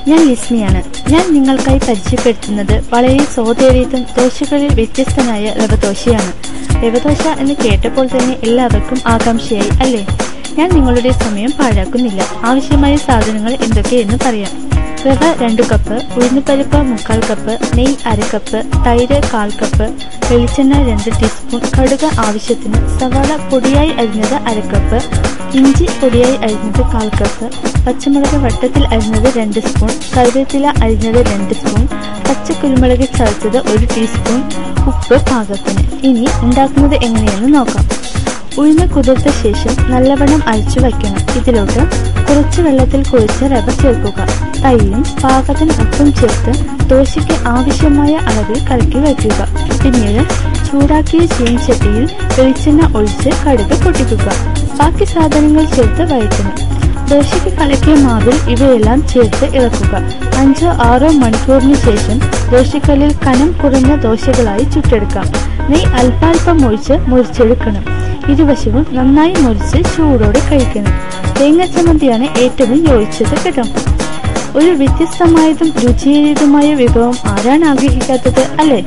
ഞാൻ ലിസ്മിയാണ്. ഞാൻ നിങ്ങൾക്കായി പരിചയപ്പെടുത്തുന്നത് വളരെ സ്വാദേറിയതും ദോശകളിൽ വ്യത്യസ്തനായ റവദോശയാണ്. റവദോശ എന്ന് കേട്ടപ്പോൾ തന്നെ എല്ലാവർക്കും ആകാംക്ഷയായി അല്ലേ? ഞാൻ നിങ്ങളുടെ സമയം പാഴാക്കുന്നില്ല. ആവശ്യമായ സാധനങ്ങൾ എന്തൊക്കെയെന്ന് പറയാം. റവ 2 കപ്പ്, ഉഴുന്നുപരിപ്പ് 3/4 കപ്പ്, നെയ്യ് 1/2 കപ്പ്, തൈര് 1/4 കപ്പ്, വെളിച്ചെണ്ണ 2 ടീസ്പൂൺ, കടുക് ആവശ്യത്തിന്, സവാള പൊടിയായി അരിഞ്ഞത് 1/2 കപ്പ്, ഇഞ്ചി പൊടിയായി അരിഞ്ഞത് 1/4 കപ്പ്, പച്ചമുളക് വട്ടത്തിൽ അരിഞ്ഞത് 2 സ്പൂൺ, കറിവേപ്പില അരിഞ്ഞത് 2 സ്പൂൺ, പച്ചക്കുരുമുളക് ചതച്ചത് 1 ടീസ്പൂൺ, ഉപ്പ് പാകത്തിന്. ഇനി ഉണ്ടാക്കുന്നത് എങ്ങനെയെന്ന് നോക്കാം. ഉഴുന്ന് കുതിർത്ത ശേഷം നല്ലവണ്ണം അരിച്ചു വയ്ക്കണം. ഇതിലോട്ട് കുറച്ച് വെള്ളത്തിൽ കുഴച്ച റവ ചേർക്കുക. തൈരും പാകത്തിന് ഉപ്പും ചേർത്ത് ദോശയ്ക്ക് ആവശ്യമായ അളവിൽ കലക്കി വയ്ക്കുക. പിന്നീട് ചൂടാക്കിയ ചീനച്ചട്ടിയിൽ വെളിച്ചെണ്ണ ഒഴിച്ച് കടുക് പൊട്ടിക്കുക. ബാക്കി സാധനങ്ങൾ ചേർത്ത് വഴറ്റണം. ദോശയ്ക്ക് കലക്കിയ മാവിൽ ഇവയെല്ലാം ചേർത്ത് ഇളക്കുക. 5-6 മണിക്കൂറിന് ശേഷം ദോശക്കല്ലിൽ കനം കുറഞ്ഞ ദോശകളായി ചുട്ടെടുക്കാം. നെയ്യ് അല്പാൽപ്പം ഒഴിച്ച് മുറിച്ചെടുക്കണം. ഇരുവശവും നന്നായി മുറിച്ച് ചൂടോടെ കഴിക്കണം. തേങ്ങ ചമ്മന്തിയാണ് ഏറ്റവും യോജിച്ചത് കേട്ടോ. ഒരു വ്യത്യസ്തമായതും രുചിയേറിയതുമായ വിഭവം ആരാണ് ആഗ്രഹിക്കാത്തത് അല്ലേ?